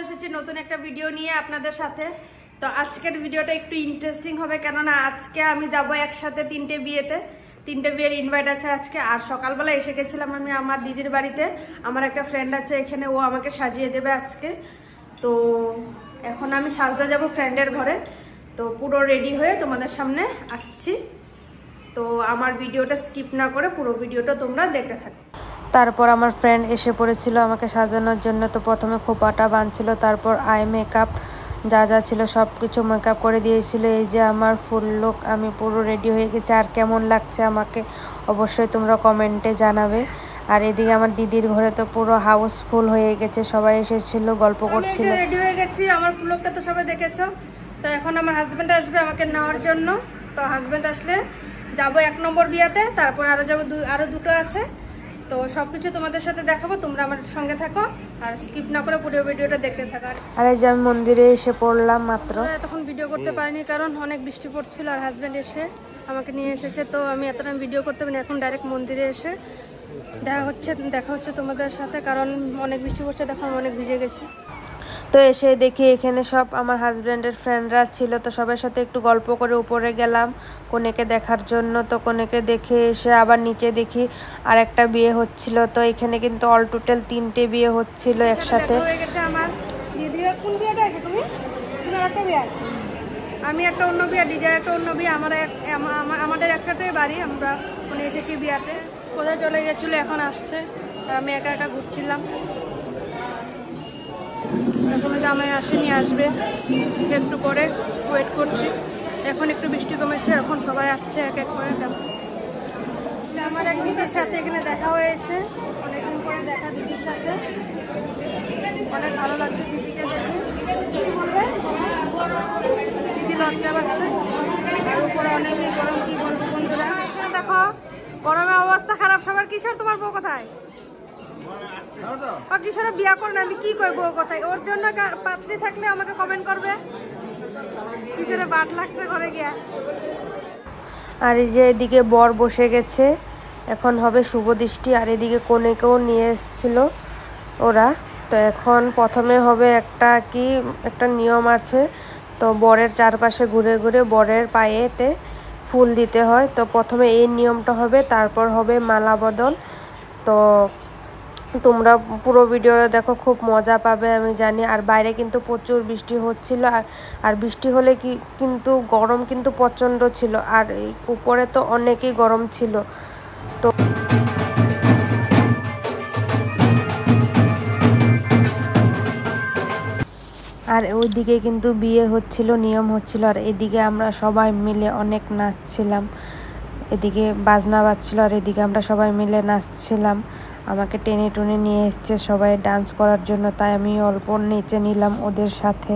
এসেছি নতুন একটা ভিডিও নিয়ে আপনাদের সাথে। তো আজকের ভিডিওটা একটু ইন্টারেস্টিং হবে, কেননা আজকে আমি যাব একসাথে তিনটে বিয়ের ইনভাইট আছে আজকে। আর সকালবেলা এসে গেছিলাম আমি আমার দিদির বাড়িতে, আমার একটা ফ্রেন্ড আছে এখানে, ও আমাকে সাজিয়ে দেবে আজকে। তো এখন আমি সাজতে যাব ফ্রেন্ডের ঘরে, তো পুরো রেডি হয়ে তোমাদের সামনে আসছি। তো আমার ভিডিওটা স্কিপ না করে পুরো ভিডিওটা তোমরা দেখতে থাকো। তারপর আমার ফ্রেন্ড এসে পড়েছিল আমাকে সাজানোর জন্য। তো প্রথমে খোপাটা বাঁধছিল, তারপর আই মেকআপ যা যা ছিল সব কিছু মেকআপ করে দিয়েছিল। এই যে আমার ফুল লুক, আমি পুরো রেডি হয়ে গেছি। আর কেমন লাগছে আমাকে অবশ্যই তোমরা কমেন্টে জানাবে। আর এদিকে আমার দিদির ঘরে তো পুরো হাউসফুল হয়ে গেছে, সবাই এসেছিল, গল্প করছিল। রেডি হয়ে গেছি, আমার ফুল লুকটা তো সবাই দেখেছো। তো এখন আমার হাজবেন্ড আসবে আমাকে নেওয়ার জন্য। তো হাজবেন্ড আসলে যাব 1 নম্বর বিয়াতে, তারপর আরো দুটো আছে। তো সবকিছু তোমাদের সাথে দেখাবো, তোমরা আমার সঙ্গে থাকো আর স্কিপ না করে পুরো ভিডিওটা দেখতে থাকো। আর এই যে আমি মন্দিরে এসে পড়লাম মাত্র। তখন ভিডিও করতে পারিনি কারণ অনেক বৃষ্টি পড়ছিল, আর হাজবেন্ড এসে আমাকে নিয়ে এসেছে। তো আমি এতটা ভিডিও করতে পারিনি। এখন ডাইরেক্ট মন্দিরে এসে দেখা হচ্ছে তোমাদের সাথে, কারণ অনেক বৃষ্টি পড়ছে, দেখো আমি অনেক ভিজে গেছি। তো এসে দেখি এখানে সব আমার হাজব্যান্ডের ফ্রেন্ডরা ছিল। তো সবার সাথে একটু গল্প করে উপরে গেলাম কনেকে দেখার জন্য। তো কনেকে দেখে এসে আবার নিচে দেখি আর একটা বিয়ে হচ্ছিল। তো এখানে কিন্তু অল টোটাল 3টে বিয়ে হচ্ছিল একসাথে। আমার দিদির কোন বিয়েটা আছে? তুমি একটা বিয়ে, আমি একটা অন্য বিয়ে, দিদির একটা অন্য বিয়ে, আমাদের একটাতেই বাড়ি। আমরা মানে থেকে বিয়াতে কোথায় চলে গেছিলো, এখন আসছে। আমি একা একা ঘুরছিলাম, এখনো জামাই আসেনি, আসবে একটু পরে, ওয়েট করছি। এখন একটু বৃষ্টি কমেছে, এখন সবাই আসছে এক এক করে। আমার এক দিদির সাথে এখানে দেখা হয়েছে, অনেকদিন পরে দেখা দিদির সাথে, অনেক ভালো লাগছে দিদিকে দেখে। কি বলবে, দিদি লজ্জা পাচ্ছে, আর উপরে অনেকই গরম। কি বলবো বন্ধুরা, দেখো গরমে অবস্থা খারাপ সবার। কিশোর তোমার বউ কোথায়? কিশোরে বিয়া করে আমি কি করবো কোথায়? ওর জন্য পাত্রী থাকলে আমাকে কমেন্ট করবে। কিশোরে বাট লাগছে ঘরে গিয়া। আর এই যে এদিকে বর বসে গেছে, এখন হবে শুভ দৃষ্টি। আর এদিকে কনেকেও নিয়ে এসেছিল ওরা। তো এখন প্রথমে হবে একটা নিয়ম আছে। তো বরের চারপাশে ঘুরে ঘুরে বরের পায়েতে ফুল দিতে হয়। তো প্রথমে এই নিয়মটা হবে, তারপর হবে মালা বদল। তো তোমরা পুরো ভিডিওটা দেখো, খুব মজা পাবে আমি জানি। আর বাইরে কিন্তু প্রচুর বৃষ্টি হচ্ছিল, আর বৃষ্টি হলে কিন্তু গরম কিন্তু প্রচণ্ড ছিল। আর এই উপরে তো অনেকই গরম ছিল। তো আর ওইদিকে কিন্তু বিয়ে হচ্ছিল, নিয়ম হচ্ছিল। আর এদিকে আমরা সবাই মিলে অনেক নাচছিলাম, এদিকে বাজনা বাজছিল, আর এদিকে আমরা সবাই মিলে নাচছিলাম। আমাকে টেনে টুনে নিয়ে এসছে সবাই ডান্স করার জন্য, তাই আমি অল্প নেচে নিলাম ওদের সাথে।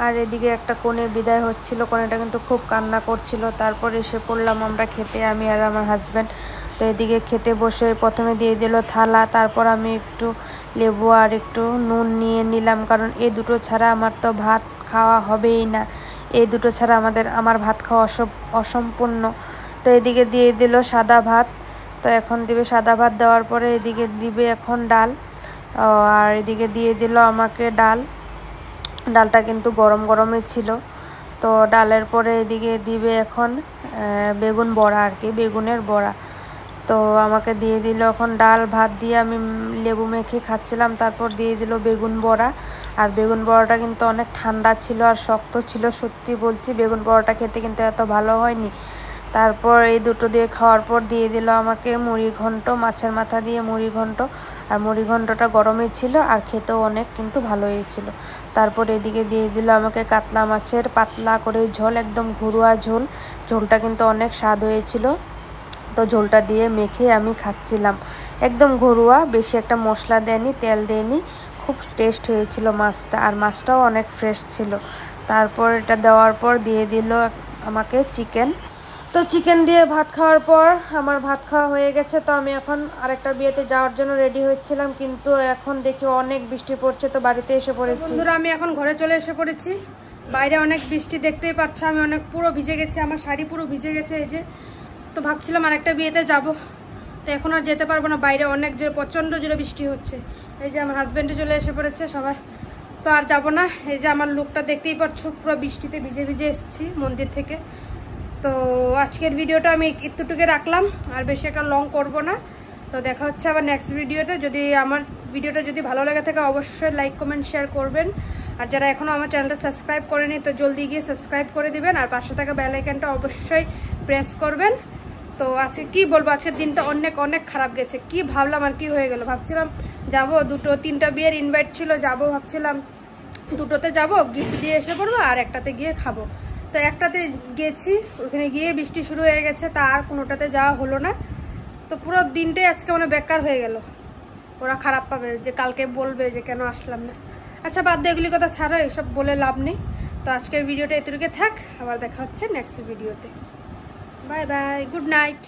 আর এদিকে একটা কোণে বিদায় হচ্ছিল, কোণেটা কিন্তু খুব কান্না করছিল। তারপর এসে পড়লাম আমরা খেতে, আমি আর আমার হাজব্যান্ড। তো এদিকে খেতে বসে প্রথমে দিয়ে দিল থালা, তারপর আমি একটু লেবু আর একটু নুন নিয়ে নিলাম, কারণ এই দুটো ছাড়া আমার তো ভাত খাওয়া হবেই না। এই দুটো ছাড়া আমার ভাত খাওয়া অসম্পূর্ণ। তো এদিকে দিয়ে দিল সাদা ভাত। তো এখন দিবে সাদা ভাত, দেওয়ার পরে এদিকে দিবে এখন ডাল। আর এদিকে দিয়ে দিল আমাকে ডালটা কিন্তু গরম গরমই ছিল। তো ডালের পরে এদিকে দিবে এখন বেগুন বড়া, আর কি বেগুনের বড়া। তো আমাকে দিয়ে দিল এখন ডাল ভাত দিয়ে আমি লেবু মেখে খাচ্ছিলাম। তারপর দিয়ে দিল বেগুন বড়া। আর বেগুন বড়াটা কিন্তু অনেক ঠান্ডা ছিল আর শক্ত ছিল, সত্যি বলছি। বেগুন বড়াটা খেতে কিন্তু এত ভালো হয়নি। তারপর এই দুটো দিয়ে খাওয়ার পর দিয়ে দিল আমাকে মুড়ি ঘন্ট, মাছের মাথা দিয়ে মুড়ি ঘন্ট। আর মুড়ি ঘন্টটা গরমই ছিল আর খেতেও অনেক কিন্তু ভালো হয়েছিল। তারপর এদিকে দিয়ে দিল আমাকে কাতলা মাছের পাতলা করে ঝোল, একদম ঘরোয়া ঝোল। ঝোলটা কিন্তু অনেক স্বাদ হয়েছিল। তো ঝোলটা দিয়ে মেখে আমি খাচ্ছিলাম, একদম ঘরোয়া, বেশি একটা মশলা দেয়নি, তেল দেয়নি, খুব টেস্ট হয়েছিল মাছটা। আর মাছটাও অনেক ফ্রেশ ছিল। তারপর এটা দেওয়ার পর দিয়ে দিল আমাকে চিকেন। তো চিকেন দিয়ে ভাত খাওয়ার পর আমার ভাত খাওয়া হয়ে গেছে। তো আমি এখন আরেকটা বিয়েতে যাওয়ার জন্য রেডি হচ্ছিলাম, কিন্তু এখন দেখি অনেক বৃষ্টি পড়ছে। তো বাড়িতে এসে পড়েছি। বন্ধুরা আমি এখন ঘরে চলে এসে পড়েছি। বাইরে অনেক বৃষ্টি, দেখতেই পাচ্ছ আমি অনেক পুরো ভিজে গেছি, আমার শাড়ি পুরো ভিজে গেছে। এই যে, তো ভাবছিলাম আরেকটা বিয়েতে যাব, তো এখন আর যেতে পারবো না, বাইরে অনেক জোরে প্রচণ্ড জোরে বৃষ্টি হচ্ছে। এই যে আমার হাজব্যান্ডে চলে এসে পড়েছে, সবাই তো আর যাবো না। এই যে আমার লুকটা দেখতেই পাচ্ছ, পুরো বৃষ্টিতে ভিজে ভিজে এসেছি মন্দির থেকে। তো আজকের ভিডিওটা আমি একটুটুকু রাখলাম, আর বেশি একটা লং করব না। তো দেখা হচ্ছে আবার নেক্সট ভিডিওতে। যদি আমার ভিডিওটা যদি ভালো লেগে থাকে অবশ্যই লাইক কমেন্ট শেয়ার করবেন, আর যারা এখনও আমার চ্যানেলটা সাবস্ক্রাইব করেনি তো জলদি গিয়ে সাবস্ক্রাইব করে দিবেন, আর পাশে থাকা বেল আইকনটা অবশ্যই প্রেস করবেন। তো আজকে কি বলবো, আজকের দিনটা অনেক অনেক খারাপ গেছে। কি ভাবলাম আর কি হয়ে গেল, ভাবছিলাম যাব 2-3টা বিয়ের ইনভাইট ছিল, যাব ভাবছিলাম 2টোতে যাব, গিফট দিয়ে এসে পড়বো, আর একটাতে গিয়ে খাবো। তো একটাতে গেছি, ওখানে গিয়ে বৃষ্টি শুরু হয়ে গেছে, তা আর কোনোটাতে যাওয়া হলো না। তো পুরো দিনটাই আজকে মানে বেকার হয়ে গেল। ওরা খারাপ পাবে যে কালকে বলবে যে কেন আসলাম না। আচ্ছা বাদ দিয়ে এগুলি কথা ছাড়ো, এসব বলে লাভ নেই। তো আজকের ভিডিওটা এতটুকু থাক, আবার দেখা হচ্ছে নেক্সট ভিডিওতে। Bye bye, good night.